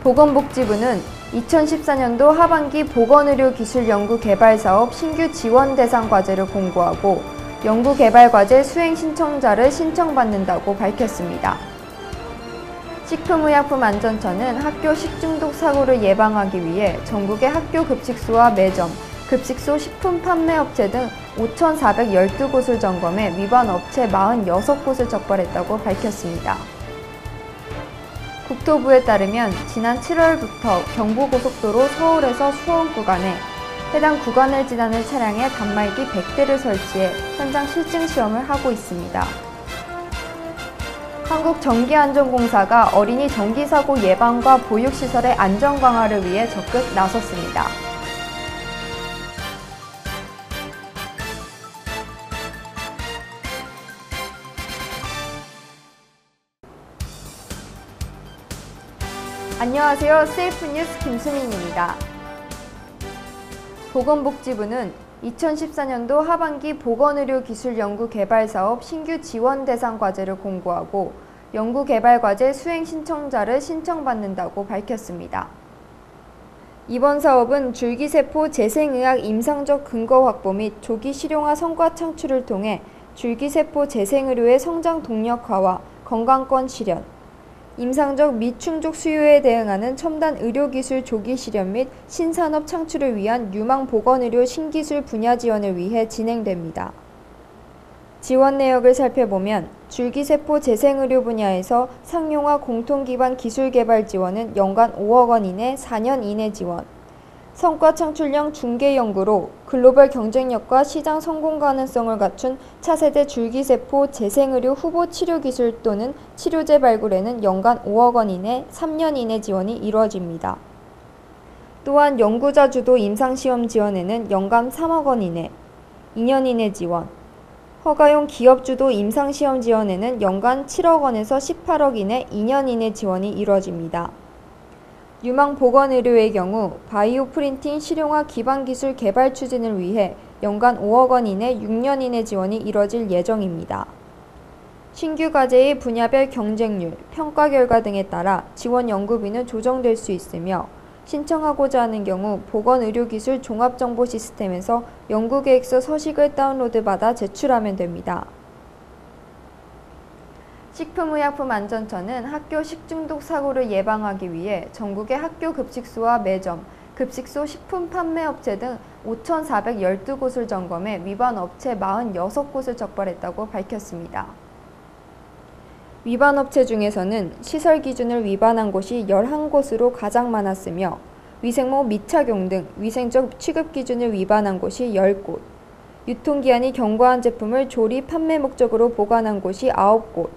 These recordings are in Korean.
보건복지부는 2014년도 하반기 보건의료기술연구개발사업 신규 지원 대상 과제를 공고하고 연구개발과제 수행 신청자를 신청받는다고 밝혔습니다. 식품의약품안전처는 학교 식중독 사고를 예방하기 위해 전국의 학교 급식소와 매점, 급식소 식품 판매업체 등 5,412곳을 점검해 위반 업체 46곳을 적발했다고 밝혔습니다. 국토부에 따르면 지난 7월부터 경부고속도로 서울에서 수원 구간에 해당 구간을 지나는 차량에 단말기 100대를 설치해 현장 실증 시험을 하고 있습니다. 한국전기안전공사가 어린이 전기사고 예방과 보육시설의 안전 강화를 위해 적극 나섰습니다. 안녕하세요. 세이프뉴스 김수민입니다. 보건복지부는 2014년도 하반기 보건의료기술연구개발사업 신규 지원 대상 과제를 공고하고 연구개발과제 수행 신청자를 신청받는다고 밝혔습니다. 이번 사업은 줄기세포 재생의학 임상적 근거 확보 및 조기 실용화 성과 창출을 통해 줄기세포 재생의료의 성장 동력화와 건강권 실현, 임상적 미충족 수요에 대응하는 첨단 의료기술 조기 실현 및 신산업 창출을 위한 유망보건의료 신기술 분야 지원을 위해 진행됩니다. 지원 내역을 살펴보면 줄기세포 재생의료 분야에서 상용화 공통기반 기술개발 지원은 연간 5억 원 이내 4년 이내 지원, 성과 창출형 중개연구로 글로벌 경쟁력과 시장 성공 가능성을 갖춘 차세대 줄기세포 재생의료 후보 치료기술 또는 치료제 발굴에는 연간 5억 원 이내 3년 이내 지원이 이루어집니다. 또한 연구자 주도 임상시험 지원에는 연간 3억 원 이내, 2년 이내 지원, 허가용 기업 주도 임상시험 지원에는 연간 7억 원에서 18억 이내 2년 이내 지원이 이루어집니다. 유망보건의료의 경우 바이오 프린팅 실용화 기반기술 개발 추진을 위해 연간 5억 원 이내 6년 이내 지원이 이뤄질 예정입니다. 신규 과제의 분야별 경쟁률, 평가 결과 등에 따라 지원 연구비는 조정될 수 있으며 신청하고자 하는 경우 보건의료기술 종합정보 시스템에서 연구계획서 서식을 다운로드받아 제출하면 됩니다. 식품의약품안전처는 학교 식중독 사고를 예방하기 위해 전국의 학교 급식소와 매점, 급식소 식품 판매업체 등 5,412곳을 점검해 위반 업체 46곳을 적발했다고 밝혔습니다. 위반 업체 중에서는 시설 기준을 위반한 곳이 11곳으로 가장 많았으며 위생모 미착용 등 위생적 취급 기준을 위반한 곳이 10곳, 유통기한이 경과한 제품을 조리 판매 목적으로 보관한 곳이 9곳,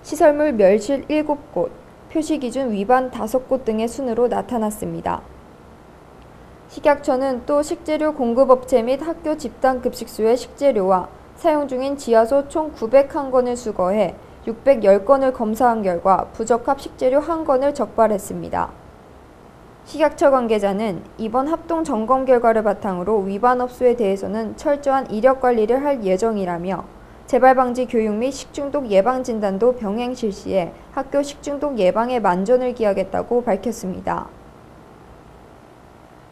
시설물 멸실 7곳, 표시기준 위반 5곳 등의 순으로 나타났습니다. 식약처는 또 식재료 공급업체 및 학교 집단급식소의 식재료와 사용 중인 지하소 총 901건을 수거해 610건을 검사한 결과 부적합 식재료 1건을 적발했습니다. 식약처 관계자는 이번 합동 점검 결과를 바탕으로 위반 업소에 대해서는 철저한 이력 관리를 할 예정이라며 재발 방지 교육 및 식중독 예방 진단도 병행 실시해 학교 식중독 예방에 만전을 기하겠다고 밝혔습니다.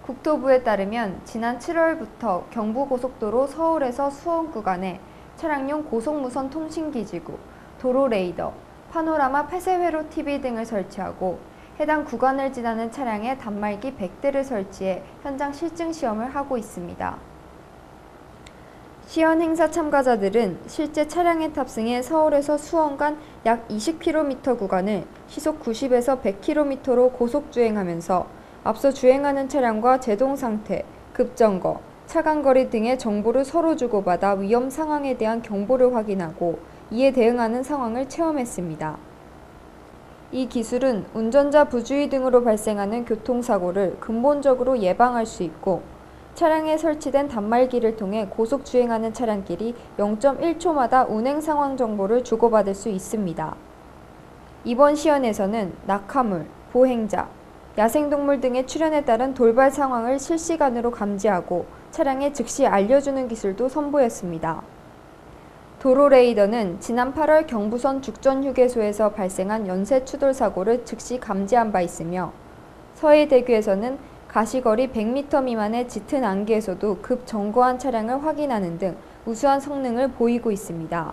국토부에 따르면 지난 7월부터 경부고속도로 서울에서 수원 구간에 차량용 고속무선 통신기지구, 도로 레이더, 파노라마 폐쇄회로 TV 등을 설치하고 해당 구간을 지나는 차량에 단말기 100대를 설치해 현장 실증 시험을 하고 있습니다. 시연 행사 참가자들은 실제 차량에 탑승해 서울에서 수원 간 약 20km 구간을 시속 90에서 100km로 고속주행하면서 앞서 주행하는 차량과 제동 상태, 급정거, 차간거리 등의 정보를 서로 주고받아 위험 상황에 대한 경보를 확인하고 이에 대응하는 상황을 체험했습니다. 이 기술은 운전자 부주의 등으로 발생하는 교통사고를 근본적으로 예방할 수 있고 차량에 설치된 단말기를 통해 고속 주행하는 차량끼리 0.1초마다 운행 상황 정보를 주고받을 수 있습니다. 이번 시연에서는 낙하물, 보행자, 야생동물 등의 출현에 따른 돌발 상황을 실시간으로 감지하고 차량에 즉시 알려주는 기술도 선보였습니다. 도로 레이더는 지난 8월 경부선 죽전휴게소에서 발생한 연쇄 추돌 사고를 즉시 감지한 바 있으며 서해대교에서는 가시거리 100m 미만의 짙은 안개에서도 급정거한 차량을 확인하는 등 우수한 성능을 보이고 있습니다.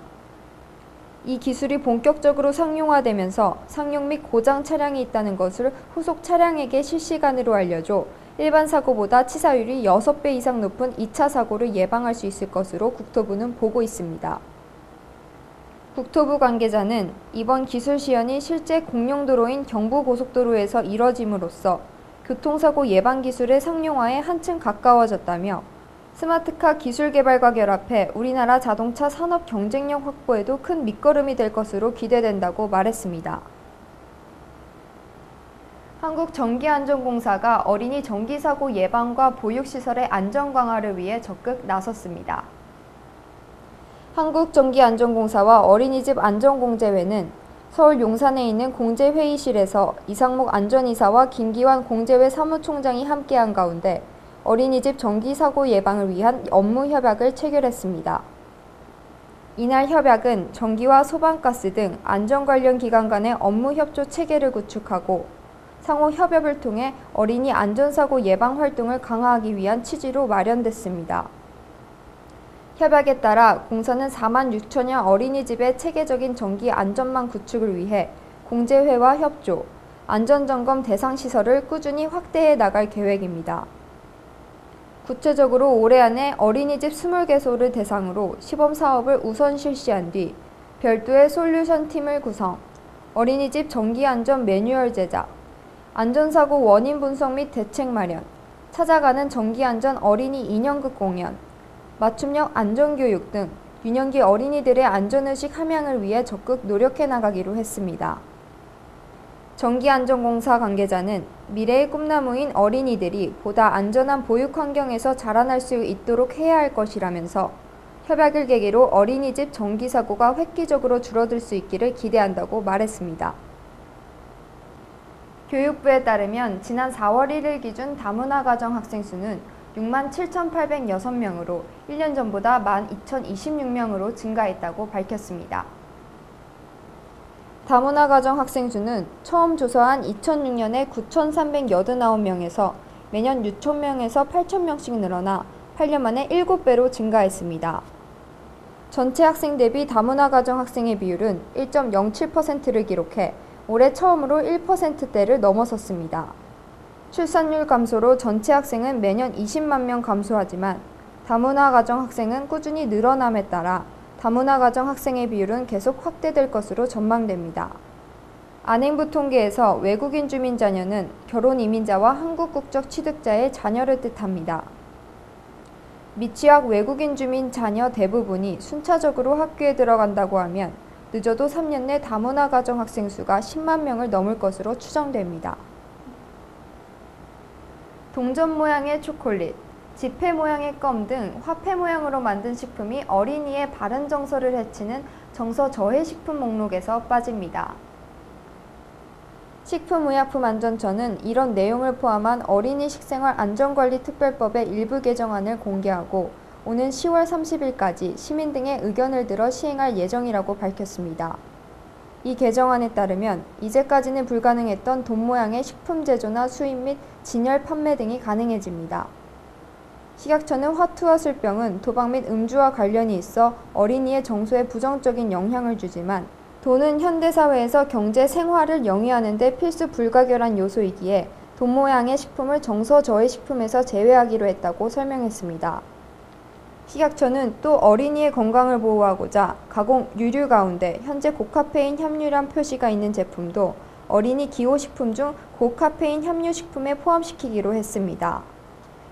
이 기술이 본격적으로 상용화되면서 상용 및 고장 차량이 있다는 것을 후속 차량에게 실시간으로 알려줘 일반 사고보다 치사율이 6배 이상 높은 2차 사고를 예방할 수 있을 것으로 국토부는 보고 있습니다. 국토부 관계자는 이번 기술 시연이 실제 공용도로인 경부고속도로에서 이뤄짐으로써 교통사고 예방 기술의 상용화에 한층 가까워졌다며 스마트카 기술 개발과 결합해 우리나라 자동차 산업 경쟁력 확보에도 큰 밑거름이 될 것으로 기대된다고 말했습니다. 한국전기안전공사가 어린이 전기사고 예방과 보육시설의 안전 강화를 위해 적극 나섰습니다. 한국전기안전공사와 어린이집 안전공제회는 서울 용산에 있는 공제회의실에서 이상목 안전이사와 김기환 공제회 사무총장이 함께한 가운데 어린이집 전기사고 예방을 위한 업무 협약을 체결했습니다. 이날 협약은 전기와 소방가스 등 안전 관련 기관 간의 업무 협조 체계를 구축하고 상호 협업을 통해 어린이 안전사고 예방 활동을 강화하기 위한 취지로 마련됐습니다. 협약에 따라 공사는 4만 6천여 어린이집의 체계적인 전기 안전망 구축을 위해 공제회와 협조, 안전점검 대상 시설을 꾸준히 확대해 나갈 계획입니다. 구체적으로 올해 안에 어린이집 20개소를 대상으로 시범 사업을 우선 실시한 뒤 별도의 솔루션 팀을 구성, 어린이집 전기안전 매뉴얼 제작, 안전사고 원인 분석 및 대책 마련, 찾아가는 전기안전 어린이 인형극 공연, 맞춤형 안전교육 등 유년기 어린이들의 안전의식 함양을 위해 적극 노력해 나가기로 했습니다. 전기안전공사 관계자는 미래의 꿈나무인 어린이들이 보다 안전한 보육 환경에서 자라날 수 있도록 해야 할 것이라면서 협약을 계기로 어린이집 전기사고가 획기적으로 줄어들 수 있기를 기대한다고 말했습니다. 교육부에 따르면 지난 4월 1일 기준 다문화 가정 학생 수는 67,806명으로 1년 전보다 12,026명으로 증가했다고 밝혔습니다. 다문화 가정 학생 수는 처음 조사한 2006년에 9,389명에서 매년 6,000명에서 8,000명씩 늘어나 8년 만에 7배로 증가했습니다. 전체 학생 대비 다문화 가정 학생의 비율은 1.07%를 기록해 올해 처음으로 1%대를 넘어섰습니다. 출산율 감소로 전체 학생은 매년 20만 명 감소하지만 다문화 가정 학생은 꾸준히 늘어남에 따라 다문화 가정 학생의 비율은 계속 확대될 것으로 전망됩니다. 안행부 통계에서 외국인 주민 자녀는 결혼 이민자와 한국 국적 취득자의 자녀를 뜻합니다. 미취학 외국인 주민 자녀 대부분이 순차적으로 학교에 들어간다고 하면 늦어도 3년 내 다문화 가정 학생 수가 10만 명을 넘을 것으로 추정됩니다. 동전 모양의 초콜릿, 지폐 모양의 껌 등 화폐 모양으로 만든 식품이 어린이의 바른 정서를 해치는 정서 저해 식품 목록에서 빠집니다. 식품의약품안전처는 이런 내용을 포함한 어린이 식생활 안전관리 특별법의 일부 개정안을 공개하고 오는 10월 30일까지 시민 등의 의견을 들어 시행할 예정이라고 밝혔습니다. 이 개정안에 따르면 이제까지는 불가능했던 돈 모양의 식품 제조나 수입 및 진열 판매 등이 가능해집니다. 식약처는 화투와 술병은 도박 및 음주와 관련이 있어 어린이의 정서에 부정적인 영향을 주지만 돈은 현대사회에서 경제 생활을 영위하는 데 필수 불가결한 요소이기에 돈 모양의 식품을 정서 저해 식품에서 제외하기로 했다고 설명했습니다. 식약처는 또 어린이의 건강을 보호하고자 가공 유류 가운데 현재 고카페인 함유량 표시가 있는 제품도 어린이 기호식품 중 고카페인 함유 식품에 포함시키기로 했습니다.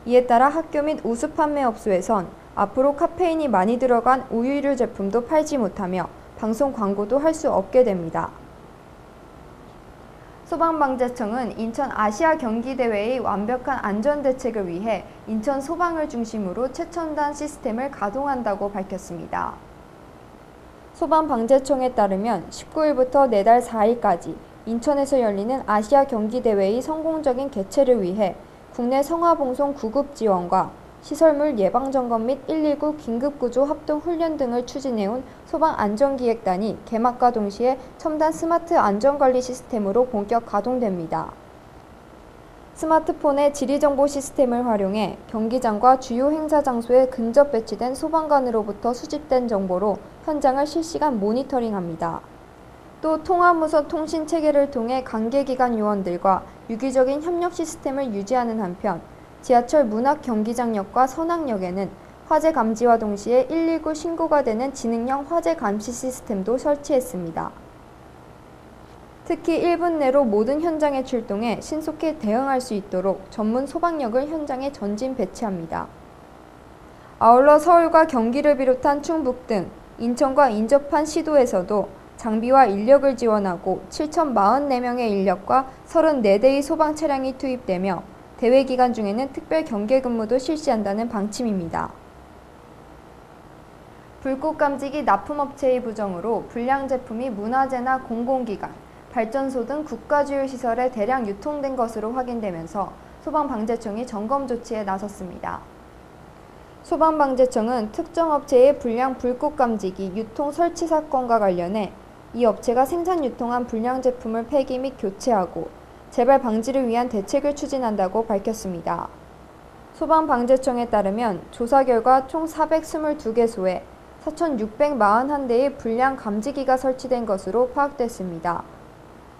이에 따라 학교 및 우수 판매업소에선 앞으로 카페인이 많이 들어간 우유류 제품도 팔지 못하며 방송 광고도 할 수 없게 됩니다. 소방방재청은 인천 아시아 경기대회의 완벽한 안전대책을 위해 인천 소방을 중심으로 최첨단 시스템을 가동한다고 밝혔습니다. 소방방재청에 따르면 19일부터 내달 4일까지 인천에서 열리는 아시아 경기대회의 성공적인 개최를 위해 국내 성화봉송 구급 지원과 시설물 예방점검 및 119 긴급구조 합동훈련 등을 추진해온 소방안전기획단이 개막과 동시에 첨단 스마트 안전관리 시스템으로 본격 가동됩니다. 스마트폰의 지리정보 시스템을 활용해 경기장과 주요 행사 장소에 근접 배치된 소방관으로부터 수집된 정보로 현장을 실시간 모니터링합니다. 또 통합무선 통신 체계를 통해 관계기관 요원들과 유기적인 협력 시스템을 유지하는 한편 지하철 문학 경기장역과 선악역에는 화재 감지와 동시에 119 신고가 되는 지능형 화재 감시 시스템도 설치했습니다. 특히 1분 내로 모든 현장에 출동해 신속히 대응할 수 있도록 전문 소방력을 현장에 전진 배치합니다. 아울러 서울과 경기를 비롯한 충북 등 인천과 인접한 시도에서도 장비와 인력을 지원하고 7,044명의 인력과 34대의 소방 차량이 투입되며 대회 기간 중에는 특별 경계 근무도 실시한다는 방침입니다. 불꽃 감지기 납품업체의 부정으로 불량 제품이 문화재나 공공기관, 발전소 등 국가주요 시설에 대량 유통된 것으로 확인되면서 소방방재청이 점검 조치에 나섰습니다. 소방방재청은 특정 업체의 불량 불꽃 감지기 유통 설치 사건과 관련해 이 업체가 생산 유통한 불량 제품을 폐기 및 교체하고 재발 방지를 위한 대책을 추진한다고 밝혔습니다. 소방방재청에 따르면 조사 결과 총 422개소에 4,641대의 불량 감지기가 설치된 것으로 파악됐습니다.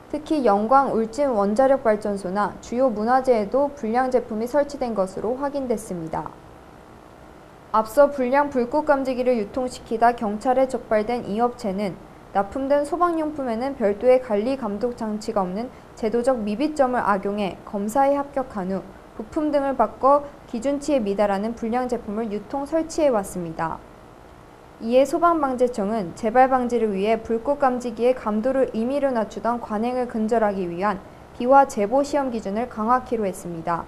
특히 영광 울진 원자력 발전소나 주요 문화재에도 불량 제품이 설치된 것으로 확인됐습니다. 앞서 불량 불꽃 감지기를 유통시키다 경찰에 적발된 이 업체는 납품된 소방용품에는 별도의 관리 감독 장치가 없는 제도적 미비점을 악용해 검사에 합격한 후 부품 등을 바꿔 기준치에 미달하는 불량 제품을 유통 설치해 왔습니다. 이에 소방방재청은 재발 방지를 위해 불꽃 감지기의 감도를 임의로 낮추던 관행을 근절하기 위한 비화 제보 시험 기준을 강화키로 했습니다.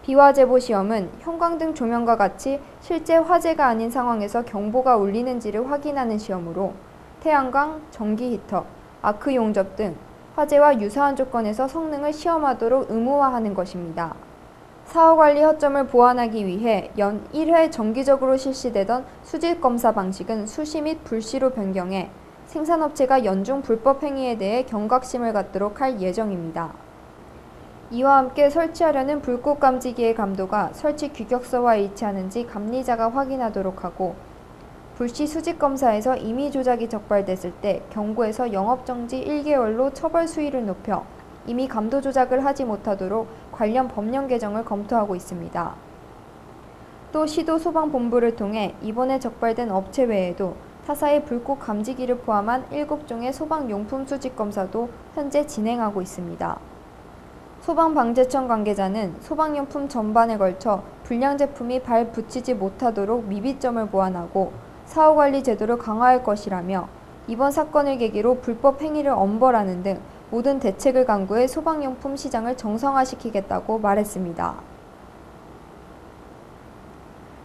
비화 제보 시험은 형광등 조명과 같이 실제 화재가 아닌 상황에서 경보가 울리는지를 확인하는 시험으로 태양광, 전기 히터, 아크 용접 등 화재와 유사한 조건에서 성능을 시험하도록 의무화하는 것입니다. 사후관리 허점을 보완하기 위해 연 1회 정기적으로 실시되던 수질검사 방식은 수시 및 불시로 변경해 생산업체가 연중 불법 행위에 대해 경각심을 갖도록 할 예정입니다. 이와 함께 설치하려는 불꽃 감지기의 감도가 설치 규격서와 일치하는지 감리자가 확인하도록 하고 불시 수질검사에서 임의 조작이 적발됐을 때 경고에서 영업정지 1개월로 처벌 수위를 높여 이미 감도 조작을 하지 못하도록 관련 법령 개정을 검토하고 있습니다. 또 시도 소방본부를 통해 이번에 적발된 업체 외에도 타사의 불꽃 감지기를 포함한 7종의 소방용품 수집 검사도 현재 진행하고 있습니다. 소방방재청 관계자는 소방용품 전반에 걸쳐 불량 제품이 발 붙이지 못하도록 미비점을 보완하고 사후관리 제도를 강화할 것이라며 이번 사건을 계기로 불법 행위를 엄벌하는 등 모든 대책을 강구해 소방용품 시장을 정상화시키겠다고 말했습니다.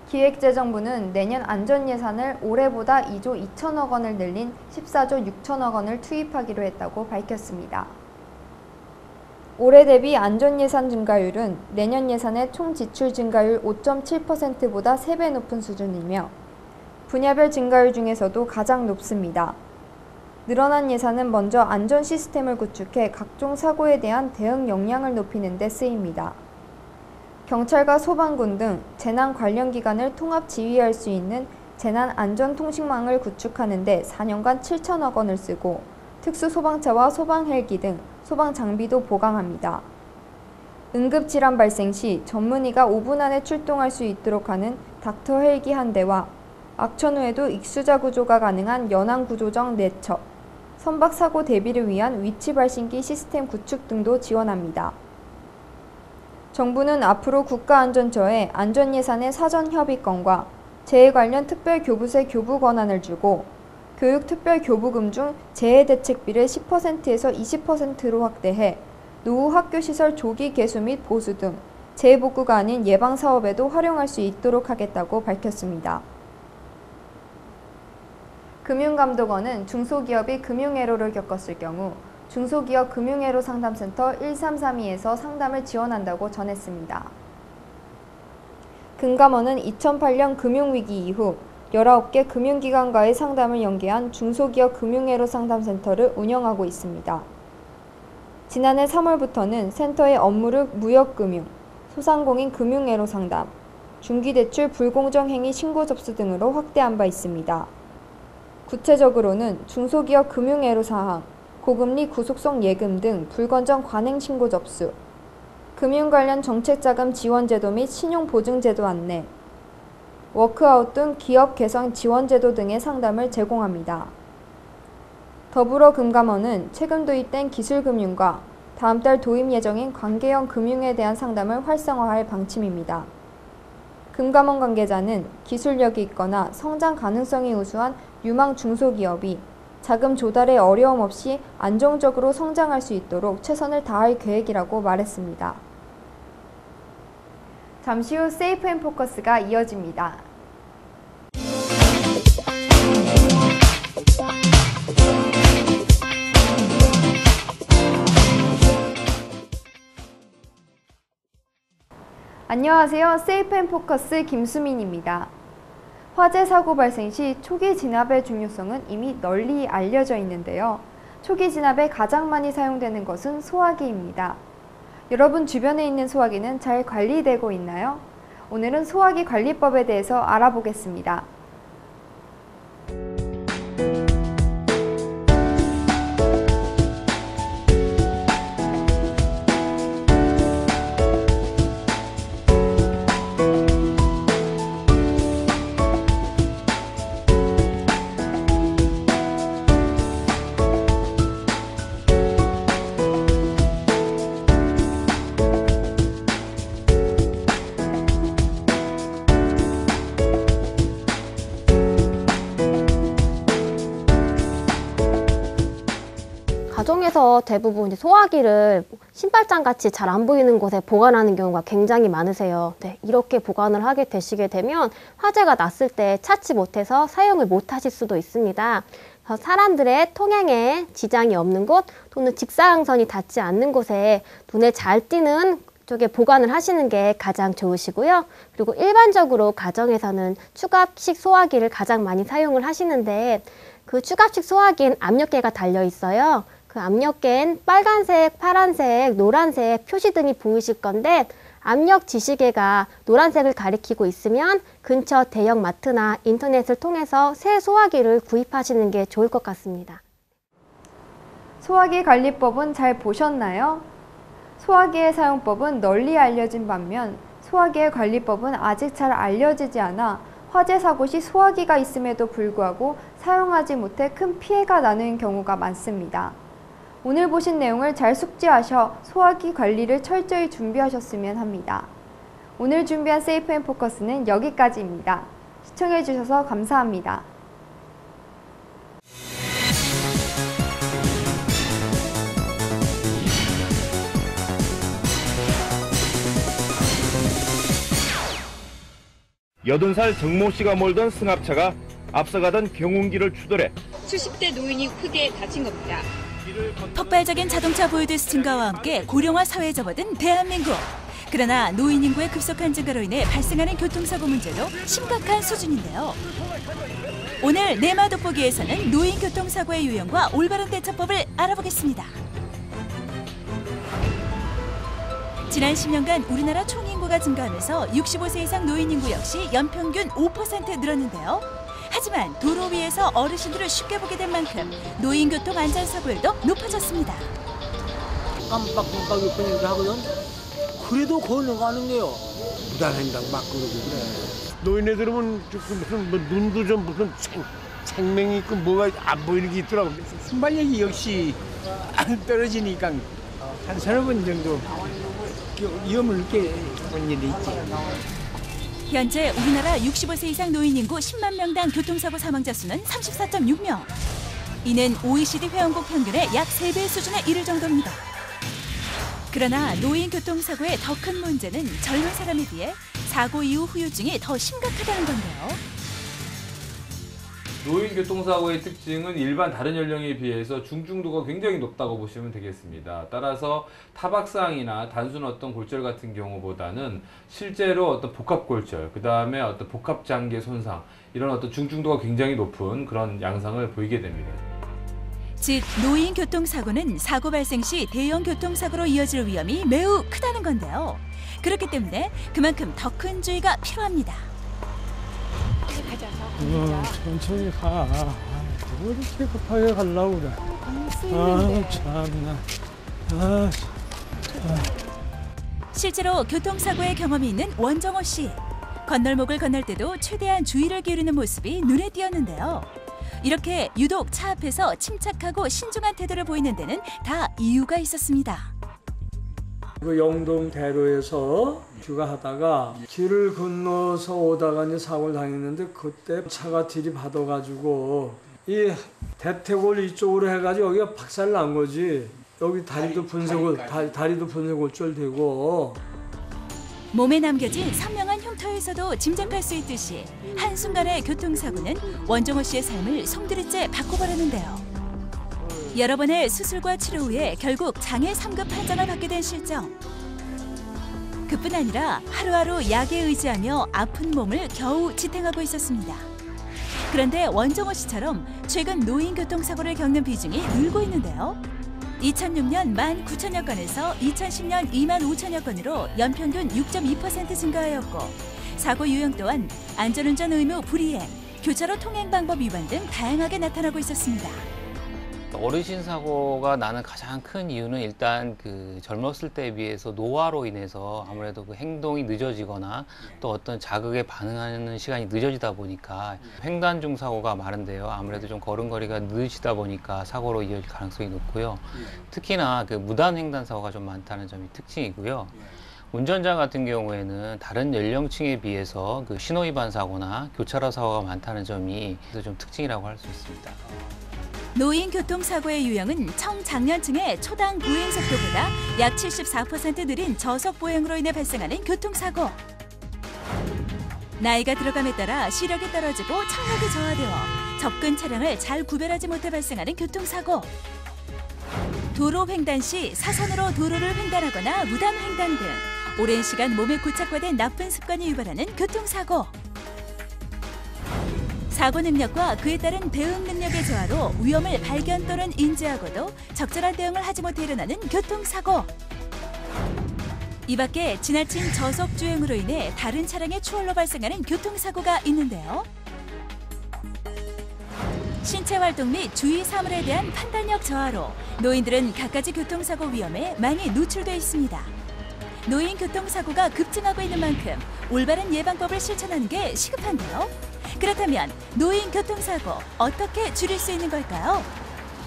기획재정부는 내년 안전예산을 올해보다 2조 2천억 원을 늘린 14조 6천억 원을 투입하기로 했다고 밝혔습니다. 올해 대비 안전예산 증가율은 내년 예산의 총 지출 증가율 5.7%보다 3배 높은 수준이며 분야별 증가율 중에서도 가장 높습니다. 늘어난 예산은 먼저 안전 시스템을 구축해 각종 사고에 대한 대응 역량을 높이는 데 쓰입니다. 경찰과 소방군 등 재난 관련 기관을 통합 지휘할 수 있는 재난안전통신망을 구축하는 데 4년간 7천억 원을 쓰고 특수소방차와 소방헬기 등 소방장비도 보강합니다. 응급질환 발생 시 전문의가 5분 안에 출동할 수 있도록 하는 닥터 헬기 한 대와 악천 후에도 익수자 구조가 가능한 연항구조정 4척, 선박사고 대비를 위한 위치 발신기 시스템 구축 등도 지원합니다. 정부는 앞으로 국가안전처에 안전예산의 사전협의권과 재해 관련 특별교부세 교부 권한을 주고 교육특별교부금 중 재해대책비를 10%에서 20%로 확대해 노후 학교시설 조기 개수 및 보수 등 재해복구가 아닌 예방사업에도 활용할 수 있도록 하겠다고 밝혔습니다. 금융감독원은 중소기업이 금융애로를 겪었을 경우 중소기업 금융애로 상담센터 1332에서 상담을 지원한다고 전했습니다. 금감원은 2008년 금융위기 이후 19개 금융기관과의 상담을 연계한 중소기업 금융애로 상담센터를 운영하고 있습니다. 지난해 3월부터는 센터의 업무를 무역금융, 소상공인 금융애로 상담, 중기대출 불공정 행위 신고 접수 등으로 확대한 바 있습니다. 구체적으로는 중소기업 금융애로 사항, 고금리 구속성 예금 등 불건전 관행 신고 접수, 금융 관련 정책자금 지원제도 및 신용보증제도 안내, 워크아웃 등 기업 개선 지원제도 등의 상담을 제공합니다. 더불어 금감원은 최근 도입된 기술금융과 다음 달 도입 예정인 관계형 금융에 대한 상담을 활성화할 방침입니다. 금감원 관계자는 기술력이 있거나 성장 가능성이 우수한 유망 중소기업이 자금 조달에 어려움 없이 안정적으로 성장할 수 있도록 최선을 다할 계획이라고 말했습니다. 잠시 후 세이프 앤 포커스가 이어집니다. 안녕하세요. 세이프 앤 포커스 김수민입니다. 화재 사고 발생 시 초기 진압의 중요성은 이미 널리 알려져 있는데요. 초기 진압에 가장 많이 사용되는 것은 소화기입니다. 여러분 주변에 있는 소화기는 잘 관리되고 있나요? 오늘은 소화기 관리법에 대해서 알아보겠습니다. 가정에서 대부분 소화기를 신발장 같이 잘 안 보이는 곳에 보관하는 경우가 굉장히 많으세요. 네, 이렇게 보관을 하게 되시게 되면 화재가 났을 때 찾지 못해서 사용을 못 하실 수도 있습니다. 사람들의 통행에 지장이 없는 곳 또는 직사광선이 닿지 않는 곳에 눈에 잘 띄는 쪽에 보관을 하시는 게 가장 좋으시고요. 그리고 일반적으로 가정에서는 추갑식 소화기를 가장 많이 사용을 하시는데 그 추갑식 소화기엔 압력계가 달려 있어요. 그 압력계엔 빨간색, 파란색, 노란색 표시등이 보이실 건데 압력 지시계가 노란색을 가리키고 있으면 근처 대형 마트나 인터넷을 통해서 새 소화기를 구입하시는 게 좋을 것 같습니다. 소화기 관리법은 잘 보셨나요? 소화기의 사용법은 널리 알려진 반면 소화기의 관리법은 아직 잘 알려지지 않아 화재 사고 시 소화기가 있음에도 불구하고 사용하지 못해 큰 피해가 나는 경우가 많습니다. 오늘 보신 내용을 잘 숙지하셔 소화기 관리를 철저히 준비하셨으면 합니다. 오늘 준비한 세이프 앤 포커스는 여기까지입니다. 시청해주셔서 감사합니다. 여든 살 정모 씨가 몰던 승합차가 앞서가던 경운기를 추돌해 수십 대 노인이 크게 다친 겁니다. 폭발적인 자동차 보유드 증가와 함께 고령화 사회에 접어든 대한민국. 그러나 노인 인구의 급속한 증가로 인해 발생하는 교통사고 문제도 심각한 수준인데요. 오늘 내마 돋보기에서는 노인 교통사고의 유형과 올바른 대처법을 알아보겠습니다. 지난 10년간 우리나라 총인구가 증가하면서 65세 이상 노인 인구 역시 연평균 5% 늘었는데요. 하지만 도로 위에서 어르신들을 쉽게 보게 된 만큼 노인 교통 안전사고율도 높아졌습니다. 깜빡깜빡 옆에 이렇게 하거든. 그래도 건너가는 거요. 무단횡단 막 그러고 그래. 노인네들은 무슨 눈도 좀 무슨 생명이 있고 뭐가 안 보이는 게 있더라고. 순발력이 역시 안 떨어지니까 한 서너 번 정도 위험을 느껴본 일이 있지. 현재 우리나라 65세 이상 노인 인구 10만 명당 교통사고 사망자 수는 34.6명. 이는 OECD 회원국 평균의 약 3배 수준에 이를 정도입니다. 그러나 노인 교통사고의 더 큰 문제는 젊은 사람에 비해 사고 이후 후유증이 더 심각하다는 건데요. 노인 교통사고의 특징은 일반 다른 연령에 비해서 중증도가 굉장히 높다고 보시면 되겠습니다. 따라서 타박상이나 단순 어떤 골절 같은 경우보다는 실제로 어떤 복합골절, 그 다음에 어떤 복합장기 손상, 이런 어떤 중증도가 굉장히 높은 그런 양상을 보이게 됩니다. 즉 노인 교통사고는 사고 발생 시 대형 교통사고로 이어질 위험이 매우 크다는 건데요. 그렇기 때문에 그만큼 더 큰 주의가 필요합니다. 천천히 가. 왜 이렇게 급하게 가려고 그래. 참나. 실제로 교통사고의 경험이 있는 원정호 씨. 건널목을 건널 때도 최대한 주의를 기울이는 모습이 눈에 띄었는데요. 이렇게 유독 차 앞에서 침착하고 신중한 태도를 보이는 데는 다 이유가 있었습니다. 그 영동대로에서 귀가하다가 길을 건너서 오다가 이제 사고를 당했는데 그때 차가 들이받아가지고 이 대퇴골 이쪽으로 해가지고 여기가 박살 난 거지. 여기 다리도 분쇄골절되고. 몸에 남겨진 선명한 흉터에서도 짐작할 수 있듯이 한순간의 교통사고는 원정호 씨의 삶을 송두리째 바꿔버렸는데요. 여러 번의 수술과 치료 후에 결국 장애 3급 판정을 받게 된 실정. 그뿐 아니라 하루하루 약에 의지하며 아픈 몸을 겨우 지탱하고 있었습니다. 그런데 원정호 씨처럼 최근 노인 교통사고를 겪는 비중이 늘고 있는데요. 2006년 19,000여 건에서 2010년 25,000여 건으로 연평균 6.2% 증가하였고 사고 유형 또한 안전운전 의무 불이행, 교차로 통행 방법 위반 등 다양하게 나타나고 있었습니다. 어르신 사고가 나는 가장 큰 이유는 일단 그 젊었을 때에 비해서 노화로 인해서 아무래도 그 행동이 늦어지거나 또 어떤 자극에 반응하는 시간이 늦어지다 보니까 횡단 중 사고가 많은데요. 아무래도 좀 걸음걸이가 늦으시다 보니까 사고로 이어질 가능성이 높고요. 특히나 그 무단 횡단 사고가 좀 많다는 점이 특징이고요. 운전자 같은 경우에는 다른 연령층에 비해서 그 신호위반 사고나 교차로 사고가 많다는 점이 좀 특징이라고 할 수 있습니다. 노인 교통사고의 유형은 청장년층의 초당 보행 속도보다 약 74% 느린 저속 보행으로 인해 발생하는 교통사고. 나이가 들어감에 따라 시력이 떨어지고 청력이 저하되어 접근 차량을 잘 구별하지 못해 발생하는 교통사고. 도로 횡단 시 사선으로 도로를 횡단하거나 무단 횡단 등 오랜 시간 몸에 고착화된 나쁜 습관이 유발하는 교통사고. 사고 능력과 그에 따른 대응 능력의 저하로 위험을 발견 또는 인지하고도 적절한 대응을 하지 못해 일어나는 교통사고. 이 밖에 지나친 저속 주행으로 인해 다른 차량의 추월로 발생하는 교통사고가 있는데요. 신체 활동 및 주위 사물에 대한 판단력 저하로 노인들은 갖가지 교통사고 위험에 많이 노출돼 있습니다. 노인 교통사고가 급증하고 있는 만큼 올바른 예방법을 실천하는 게 시급한데요. 그렇다면 노인 교통사고 어떻게 줄일 수 있는 걸까요?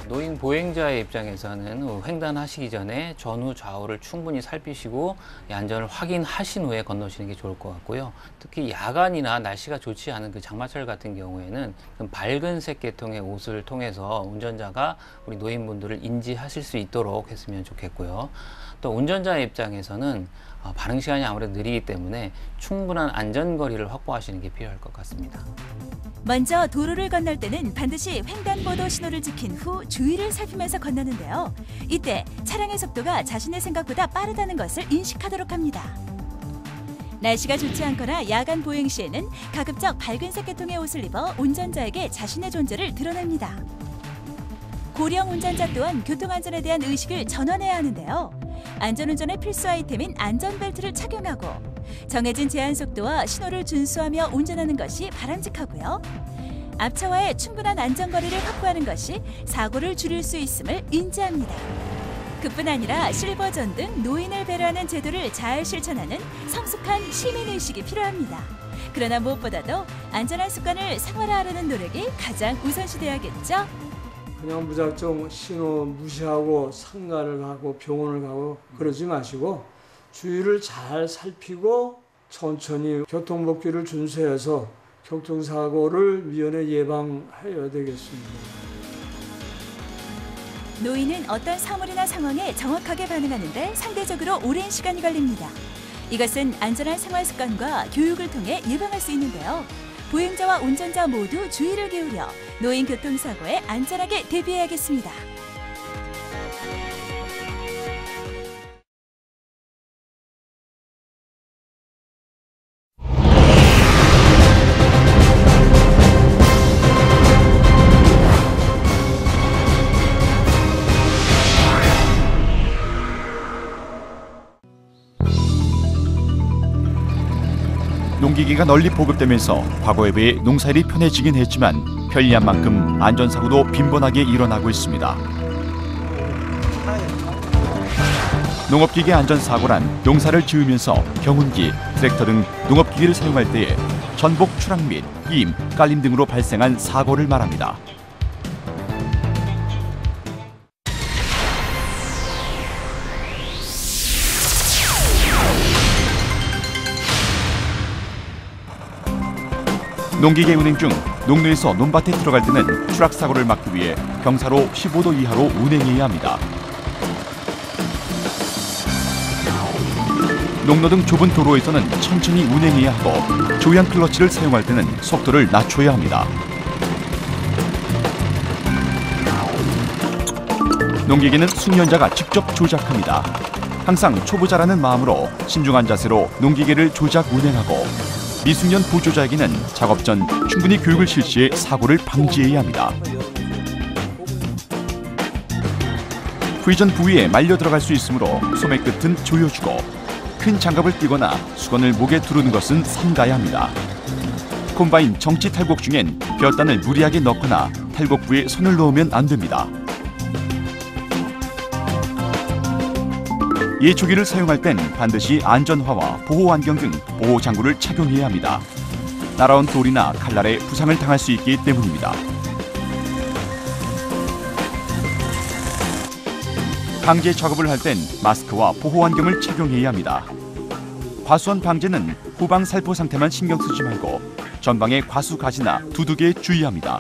노인 보행자의 입장에서는 횡단하시기 전에 전후 좌우를 충분히 살피시고 안전을 확인하신 후에 건너시는 게 좋을 것 같고요. 특히 야간이나 날씨가 좋지 않은 그 장마철 같은 경우에는 밝은색 계통의 옷을 통해서 운전자가 우리 노인분들을 인지하실 수 있도록 했으면 좋겠고요. 또 운전자의 입장에서는 반응 시간이 아무래도 느리기 때문에 충분한 안전거리를 확보하시는 게 필요할 것 같습니다. 먼저 도로를 건널 때는 반드시 횡단보도 신호를 지킨 후 주위를 살피면서 건너는데요. 이때 차량의 속도가 자신의 생각보다 빠르다는 것을 인식하도록 합니다. 날씨가 좋지 않거나 야간 보행 시에는 가급적 밝은색 계통의 옷을 입어 운전자에게 자신의 존재를 드러냅니다. 고령 운전자 또한 교통안전에 대한 의식을 전환해야 하는데요. 안전운전의 필수 아이템인 안전벨트를 착용하고 정해진 제한 속도와 신호를 준수하며 운전하는 것이 바람직하고요. 앞차와의 충분한 안전거리를 확보하는 것이 사고를 줄일 수 있음을 인지합니다. 그뿐 아니라 실버존 등 노인을 배려하는 제도를 잘 실천하는 성숙한 시민의식이 필요합니다. 그러나 무엇보다도 안전한 습관을 생활화하려는 노력이 가장 우선시돼야겠죠? 그냥 무작정 신호 무시하고 상가를 가고 병원을 가고 그러지 마시고 주위를 잘 살피고 천천히 교통법규를 준수해서 교통사고를 미연에 예방해야 되겠습니다. 노인은 어떤 사물이나 상황에 정확하게 반응하는데 상대적으로 오랜 시간이 걸립니다. 이것은 안전한 생활 습관과 교육을 통해 예방할 수 있는데요. 보행자와 운전자 모두 주의를 기울여 노인 교통사고에 안전하게 대비해야겠습니다. 농기계가 널리 보급되면서 과거에 비해 농사일이 편해지긴 했지만 편리한 만큼 안전사고도 빈번하게 일어나고 있습니다. 농업기계 안전사고란 농사를 지으면서 경운기, 트랙터 등 농업기계를 사용할 때에 전복 추락 및 임, 깔림 등으로 발생한 사고를 말합니다. 농기계 운행 중 농로에서 논밭에 들어갈 때는 추락 사고를 막기 위해 경사로 15도 이하로 운행해야 합니다. 농로 등 좁은 도로에서는 천천히 운행해야 하고 조향 클러치를 사용할 때는 속도를 낮춰야 합니다. 농기계는 숙련자가 직접 조작합니다. 항상 초보자라는 마음으로 신중한 자세로 농기계를 조작 운행하고 미숙련 보조자에게는 작업 전 충분히 교육을 실시해 사고를 방지해야 합니다. 후이전 부위에 말려 들어갈 수 있으므로 소매 끝은 조여주고 큰 장갑을 끼거나 수건을 목에 두르는 것은 삼가야 합니다. 콤바인 정치 탈곡 중엔 벼단을 무리하게 넣거나 탈곡 부에 손을 넣으면 안 됩니다. 예초기를 사용할 땐 반드시 안전화와 보호안경 등 보호장구를 착용해야 합니다. 날아온 돌이나 칼날에 부상을 당할 수 있기 때문입니다. 방제 작업을 할 땐 마스크와 보호안경을 착용해야 합니다. 과수원 방제는 후방 살포 상태만 신경 쓰지 말고 전방의 과수 가시나 두둑에 주의합니다.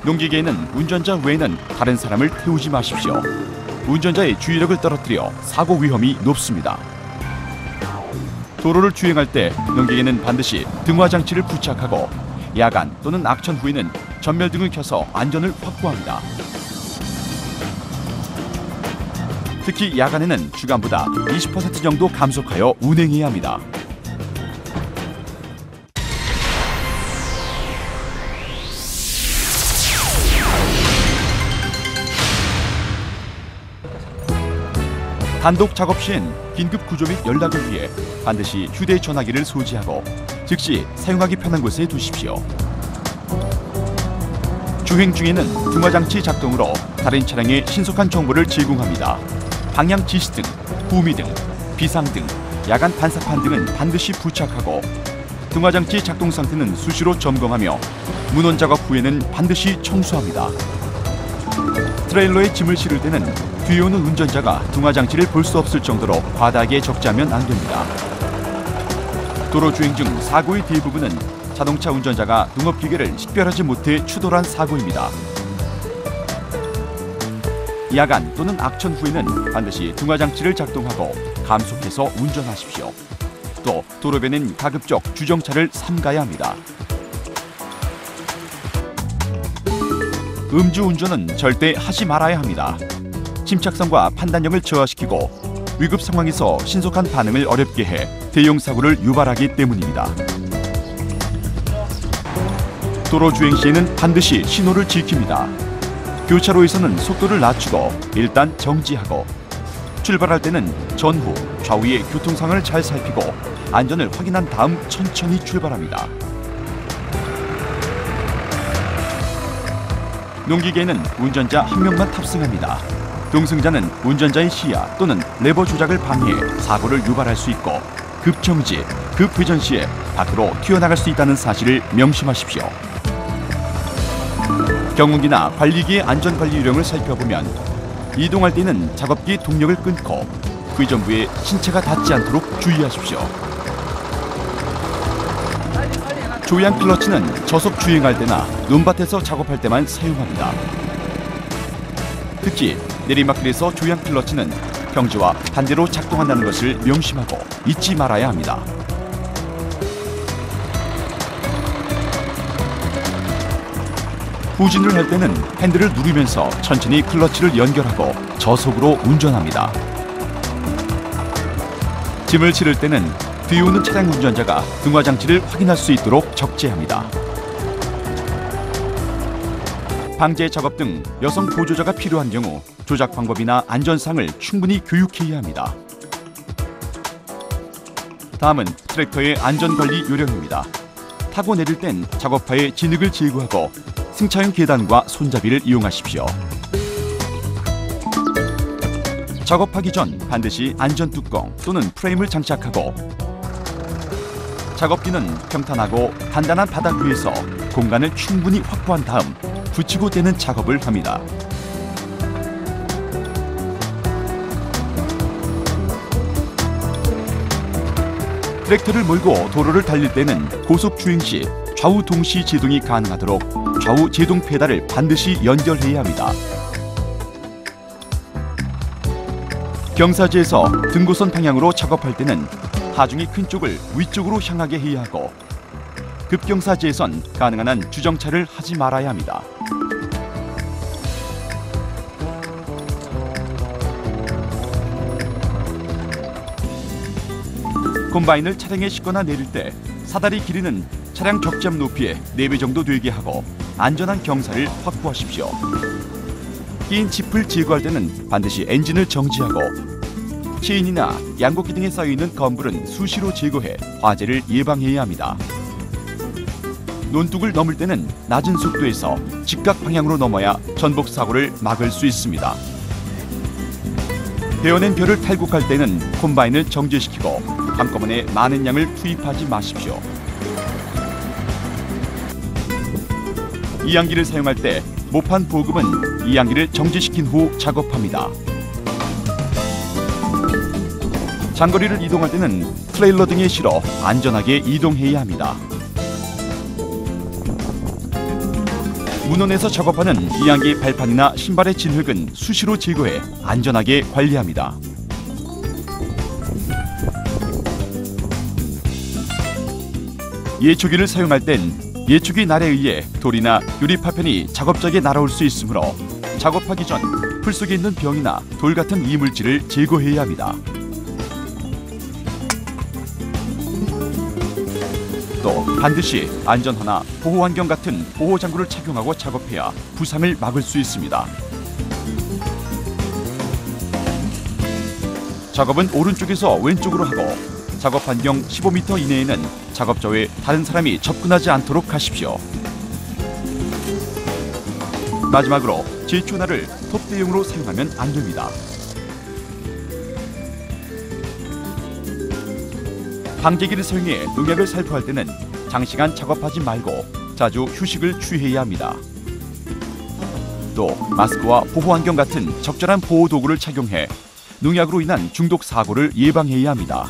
농기계에는 운전자 외에는 다른 사람을 태우지 마십시오. 운전자의 주의력을 떨어뜨려 사고 위험이 높습니다. 도로를 주행할 때 농기계는 반드시 등화 장치를 부착하고 야간 또는 악천 후에는 전멸등을 켜서 안전을 확보합니다. 특히 야간에는 주간보다 20% 정도 감속하여 운행해야 합니다. 단독 작업 시엔 긴급 구조 및 연락을 위해 반드시 휴대전화기를 소지하고 즉시 사용하기 편한 곳에 두십시오. 주행 중에는 등화장치 작동으로 다른 차량에 신속한 정보를 제공합니다. 방향 지시등, 후미등, 비상등, 야간 반사판 등은 반드시 부착하고 등화장치 작동 상태는 수시로 점검하며 문원 작업 후에는 반드시 청소합니다. 트레일러에 짐을 실을 때는 뒤에 오는 운전자가 등화장치를 볼 수 없을 정도로 과다하게 적재하면 안 됩니다. 도로 주행 중 사고의 대부분은 자동차 운전자가 농업기계를 식별하지 못해 추돌한 사고입니다. 야간 또는 악천 후에는 반드시 등화장치를 작동하고 감속해서 운전하십시오. 또 도로변엔 가급적 주정차를 삼가야 합니다. 음주운전은 절대 하지 말아야 합니다. 침착성과 판단력을 저하시키고 위급 상황에서 신속한 반응을 어렵게 해 대형 사고를 유발하기 때문입니다. 도로 주행 시에는 반드시 신호를 지킵니다. 교차로에서는 속도를 낮추고 일단 정지하고 출발할 때는 전후, 좌우의 교통 상황을 잘 살피고 안전을 확인한 다음 천천히 출발합니다. 농기계에는 운전자 한 명만 탑승합니다. 동승자는 운전자의 시야 또는 레버 조작을 방해해 사고를 유발할 수 있고 급정지, 급회전 시에 밖으로 튀어나갈 수 있다는 사실을 명심하십시오. 경운기나 관리기의 안전관리 요령을 살펴보면 이동할 때는 작업기 동력을 끊고 회전부에 신체가 닿지 않도록 주의하십시오. 조향 클러치는 저속 주행할 때나 논밭에서 작업할 때만 사용합니다. 특히 내리막길에서 조향 클러치는 평지와 반대로 작동한다는 것을 명심하고 잊지 말아야 합니다. 후진을 할 때는 핸들을 누르면서 천천히 클러치를 연결하고 저속으로 운전합니다. 짐을 실을 때는 뒤에 오는 차량 운전자가 등화장치를 확인할 수 있도록 적재합니다. 방제 작업 등 여성 보조자가 필요한 경우 조작 방법이나 안전사항을 충분히 교육해야 합니다. 다음은 트랙터의 안전관리 요령입니다. 타고 내릴 땐 작업파의 진흙을 제거하고 승차용 계단과 손잡이를 이용하십시오. 작업하기 전 반드시 안전뚜껑 또는 프레임을 장착하고 작업기는 평탄하고 단단한 바닥 위에서 공간을 충분히 확보한 다음 붙이고 떼는 작업을 합니다. 트랙터를 몰고 도로를 달릴 때는 고속 주행 시 좌우 동시 제동이 가능하도록 좌우 제동 페달을 반드시 연결해야 합니다. 경사지에서 등고선 방향으로 작업할 때는 하중이 큰 쪽을 위쪽으로 향하게 해야 하고 급경사지에선 가능한 한 주정차를 하지 말아야 합니다. 콤바인을 차량에 싣거나 내릴 때 사다리 길이는 차량 적재함 높이의 4배 정도 되게 하고 안전한 경사를 확보하십시오. 끼인 짚을 제거할 때는 반드시 엔진을 정지하고 체인이나 양곡기 등에 쌓여있는 검불은 수시로 제거해 화재를 예방해야 합니다. 논둑을 넘을 때는 낮은 속도에서 직각 방향으로 넘어야 전복 사고를 막을 수 있습니다. 베어낸 벼를 탈곡할 때는 콤바인을 정지시키고 한꺼번에 많은 양을 투입하지 마십시오. 이양기를 사용할 때 모판 보급은 이양기를 정지시킨 후 작업합니다. 장거리를 이동할 때는 트레일러 등에 실어 안전하게 이동해야 합니다. 문헌에서 작업하는 이양기 발판이나 신발의 진흙은 수시로 제거해 안전하게 관리합니다. 예초기를 사용할 땐 예초기 날에 의해 돌이나 유리 파편이 작업장에 날아올 수 있으므로 작업하기 전 풀 속에 있는 병이나 돌 같은 이물질을 제거해야 합니다. 또 반드시 안전화나 보호환경 같은 보호장구를 착용하고 작업해야 부상을 막을 수 있습니다. 작업은 오른쪽에서 왼쪽으로 하고 작업 반경 15m 이내에는 작업자 외 다른 사람이 접근하지 않도록 하십시오. 마지막으로 제초날을 톱대용으로 사용하면 안 됩니다. 방제기를 사용해 농약을 살포할 때는 장시간 작업하지 말고 자주 휴식을 취해야 합니다. 또 마스크와 보호안경 같은 적절한 보호도구를 착용해 농약으로 인한 중독 사고를 예방해야 합니다.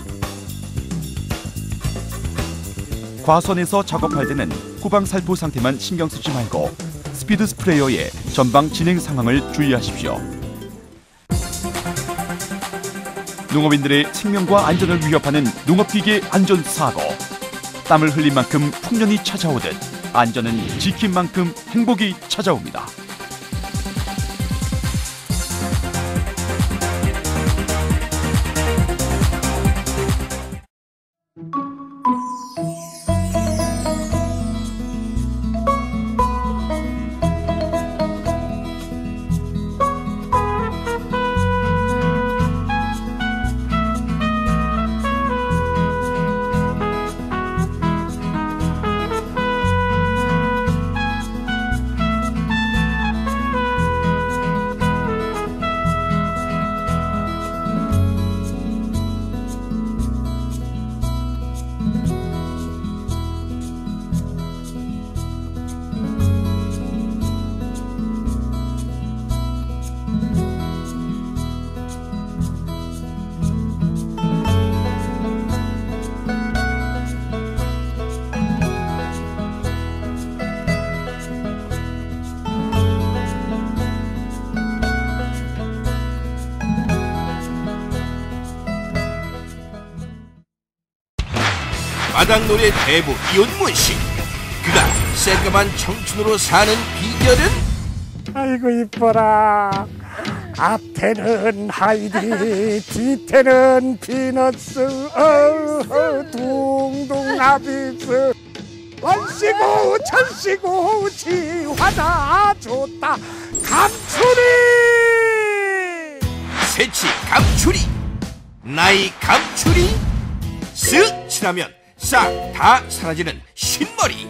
과선에서 작업할 때는 후방 살포 상태만 신경 쓰지 말고 스피드 스프레이어의 전방 진행 상황을 주의하십시오. 농업인들의 생명과 안전을 위협하는 농업기계 안전사고. 땀을 흘린 만큼 풍년이 찾아오듯 안전은 지킨 만큼 행복이 찾아옵니다. 바닥놀이의 대부 이온문 씨. 그가 새까만 청춘으로 사는 비결은? 아이고 이뻐라. 앞에는 하이디, 뒤태는 피너스, 둥둥 나비스. 원시고 천시고 지화다 좋다 감추리. 새치 감추리, 나이 감추리, 쓱 칠하면 싹 다 사라지는 흰머리.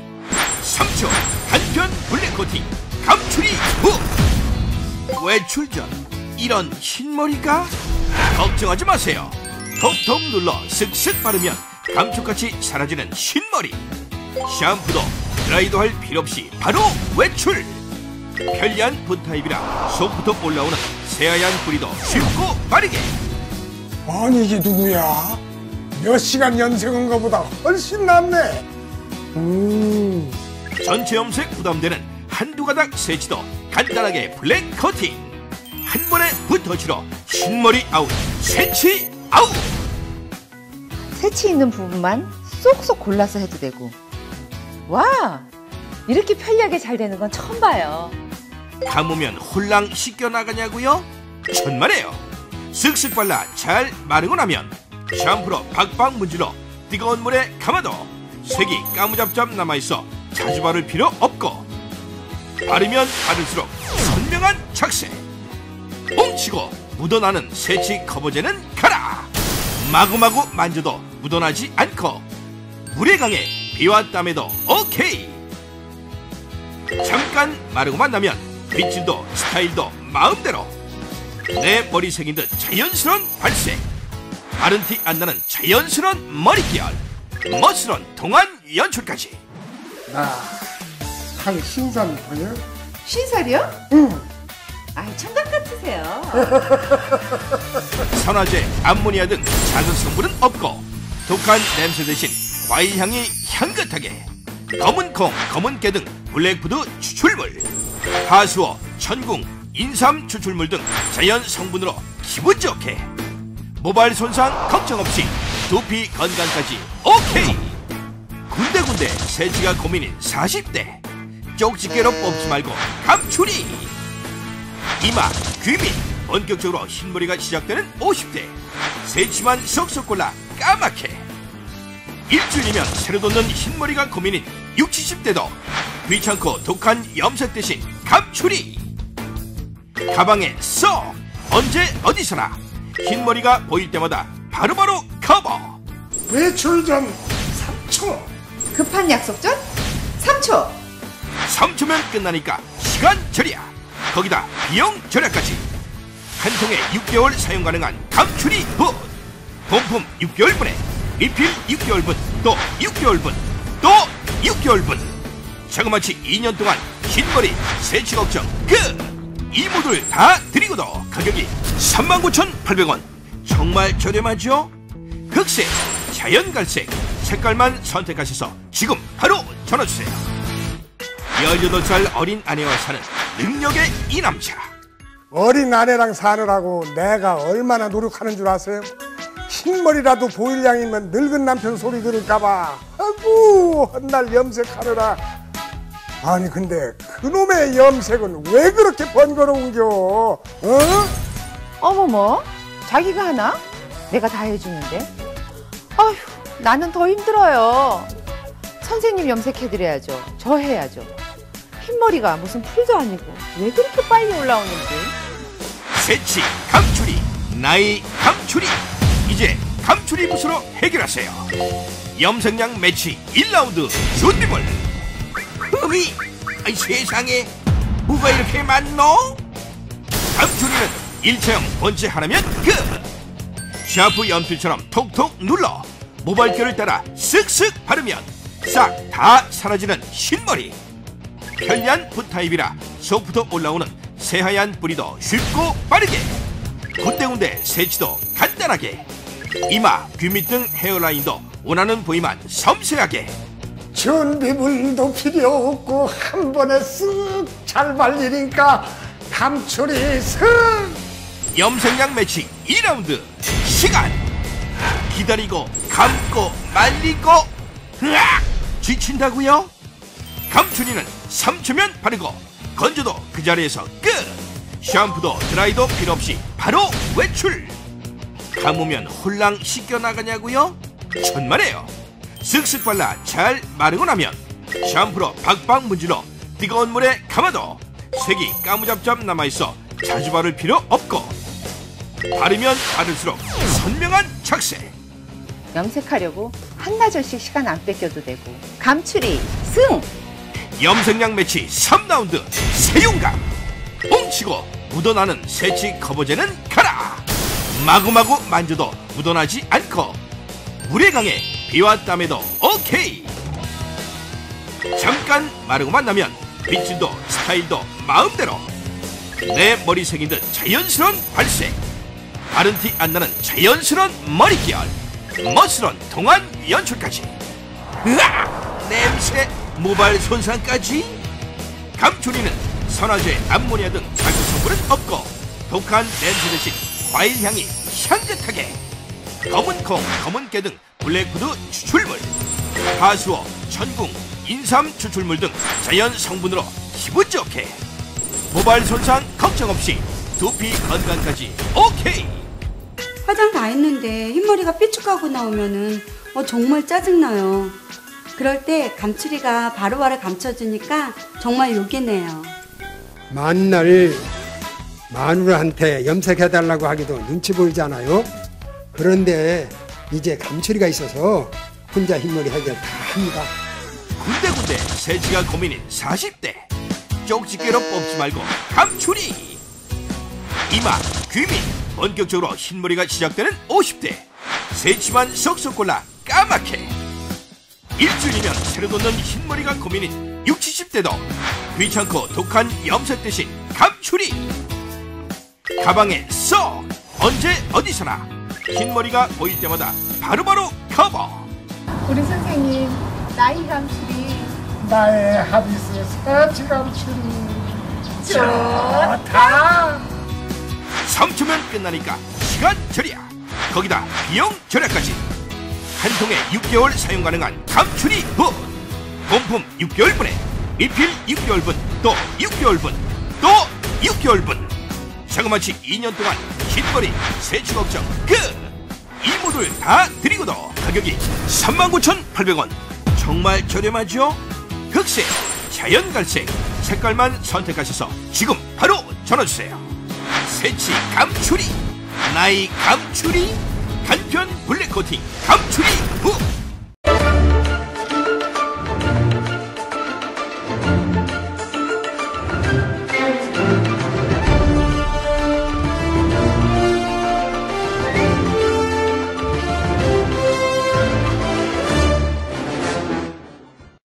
3초 간편 블랙 코팅 감추리 후. 외출 전 이런 흰머리가? 걱정하지 마세요. 톡톡 눌러 쓱쓱 바르면 감쪽같이 사라지는 흰머리. 샴푸도 드라이도 할 필요 없이 바로 외출. 편리한 붓타입이라 속부터 올라오는 새하얀 뿌리도 쉽고 빠르게. 아니 이게 누구야? 몇 시간 염색한 것보다 훨씬 낫네. 전체 염색 부담되는 한두 가닥 세치도 간단하게 블랙 커팅. 한 번에 붓터치로 흰머리 아웃, 세치 아웃. 세치 있는 부분만 쏙쏙 골라서 해도 되고. 와, 이렇게 편리하게 잘 되는 건 처음 봐요. 감으면 홀랑 씻겨나가냐고요? 천만에요. 쓱쓱 발라 잘 마르고 나면 샴푸로 박박 문질러 뜨거운 물에 감아도 색이 까무잡잡 남아있어 자주 바를 필요 없고, 바르면 바를수록 선명한 착색. 뭉치고 묻어나는 세치 커버제는 가라. 마구마구 만져도 묻어나지 않고 물에 강해 비와 땀에도 오케이. 잠깐 마르고만 나면 빗질도 스타일도 마음대로. 내 머리색인 듯 자연스러운 발색. 바른 티 안 나는 자연스러운 머릿결. 멋스러운 동안 연출까지. 나 살 신살 보여? 신살이요? 응. 아이, 청각 같으세요. 산화제, 암모니아 등 작은 성분은 없고 독한 냄새 대신 과일 향이 향긋하게. 검은 콩, 검은 깨 등 블랙푸드 추출물, 하수오, 천궁, 인삼 추출물 등 자연 성분으로 기분 좋게. 모발 손상 걱정 없이 두피 건강까지 오케이. 군데군데 세치가 고민인 40대 쪽집게로 뽑지 말고 감추리. 이마, 귀 밑 본격적으로 흰머리가 시작되는 50대 세치만 쏙쏙 골라 까맣게. 일주일이면 새로 돋는 흰머리가 고민인 60, 70대도 귀찮고 독한 염색 대신 감추리. 가방에 쏙, 언제 어디서나 흰머리가 보일 때마다 바로바로 커버. 외출 전 3초. 급한 약속 전 3초. 3초면 끝나니까 시간 절약. 거기다 비용 절약까지. 한 통에 6개월 사용 가능한 감추리 붓. 본품 6개월분에 리필 6개월분, 또 6개월분, 또 6개월분. 자그마치 2년 동안 흰머리 세치 걱정 끝. 이 모듈 다 드리고도 가격이 39,800원. 정말 저렴하죠? 흑색, 자연갈색 색깔만 선택하셔서 지금 바로 전화주세요. 18살 어린 아내와 사는 능력의 이 남자. 어린 아내랑 사느라고 내가 얼마나 노력하는 줄 아세요? 흰머리라도 보일 양이면 늙은 남편 소리 들을까봐 아이고 헛날 염색하느라. 아니 근데 그놈의 염색은 왜 그렇게 번거로운겨? 어? 어머머, 자기가 하나? 내가 다 해주는데. 아휴, 나는 더 힘들어요. 선생님 염색해드려야죠. 저 해야죠. 흰머리가 무슨 풀도 아니고 왜 그렇게 빨리 올라오는지. 세치 감추리, 나이 감추리. 이제 감추리 붓으로 해결하세요. 염색약 매치 1라운드 준비물. 흠이, 세상에 뭐가 이렇게 많노? 감추리는 일체형 본체 하나면 끝. 샤프 연필처럼 톡톡 눌러 모발결을 따라 쓱쓱 바르면 싹 다 사라지는 흰머리. 편리한 붓타입이라 속부터 올라오는 새하얀 뿌리도 쉽고 빠르게. 군데군데 세치도 간단하게. 이마, 귀 밑 등 헤어라인도 원하는 부위만 섬세하게. 준비물도 필요 없고 한 번에 쓱 잘 말리니까 감추리 쓱. 염색약 매치 2라운드 시간. 기다리고 감고 말리고 으악! 지친다고요? 감추리는 3초면 바르고 건져도 그 자리에서 끝. 샴푸도 드라이도 필요 없이 바로 외출. 감으면 홀랑 씻겨나가냐고요? 천만에요. 쓱쓱 발라 잘 마르고 나면 샴푸로 박박 문질러 뜨거운 물에 감아도 색이 까무잡잡 남아있어 자주 바를 필요 없고, 바르면 바를수록 선명한 착색. 염색하려고 한나절씩 시간 안 뺏겨도 되고. 감추리 승! 염색약 매치 3라운드 세용감. 뭉치고 묻어나는 새치 커버제는 가라. 마구마구 만져도 묻어나지 않고 물에 강해 비와 땀에도 오케이. 잠깐 마르고만 나면 빗질도 스타일도 마음대로. 내 머리색인 듯 자연스러운 발색. 마른 티 안 나는 자연스러운 머릿결. 멋스러운 동안 연출까지. 으악! 냄새 모발 손상까지. 감추리는 선화제, 암모니아 등 자극 성분은 없고 독한 냄새 대신 과일 향이 향긋하게. 검은 콩, 검은 깨 등 블랙푸드 추출물, 하수오, 천궁, 인삼 추출물 등 자연 성분으로 기분 좋게. 모발 손상 걱정 없이 두피 건강까지 오케이. 화장 다 했는데 흰머리가 삐죽하고 나오면은 정말 짜증나요. 그럴 때 감추리가 바로바로 감춰주니까 정말 요긴해요. 만날 마누라한테 염색해달라고 하기도 눈치 보이잖아요. 그런데 이제 감추리가 있어서 혼자 흰머리 해결 다 합니다. 군데군데 새치가 고민인 40대. 쪽집게로 뽑지 말고 감추리. 이마, 귀밑 본격적으로 흰머리가 시작되는 50대. 새치만 쏙쏙 골라 까맣게. 일주일이면 새로 돋는 흰머리가 고민인 60, 70대도 귀찮고 독한 염색 대신 감추리. 가방에 쏙. 언제 어디서나 흰머리가 보일 때마다 바로바로 커버. 우리 선생님 나이 감추리. 나의 하비스 새치 감추리 좋다. 3초면 끝나니까 시간 절약. 거기다 비용 절약까지. 한 통에 6개월 사용 가능한 감추리 붓. 본품 6개월분에 리필 6개월분, 또 6개월분, 또 6개월분. 자그마치 2년 동안 흰머리 새치 걱정 끝. 이 모듈 다 드리고도 가격이 39,800원. 정말 저렴하죠? 흑색, 자연갈색 색깔만 선택하셔서 지금 바로 전화주세요. 새치 감추리, 나이 감추리, 간편 블랙코팅 감추리 붓.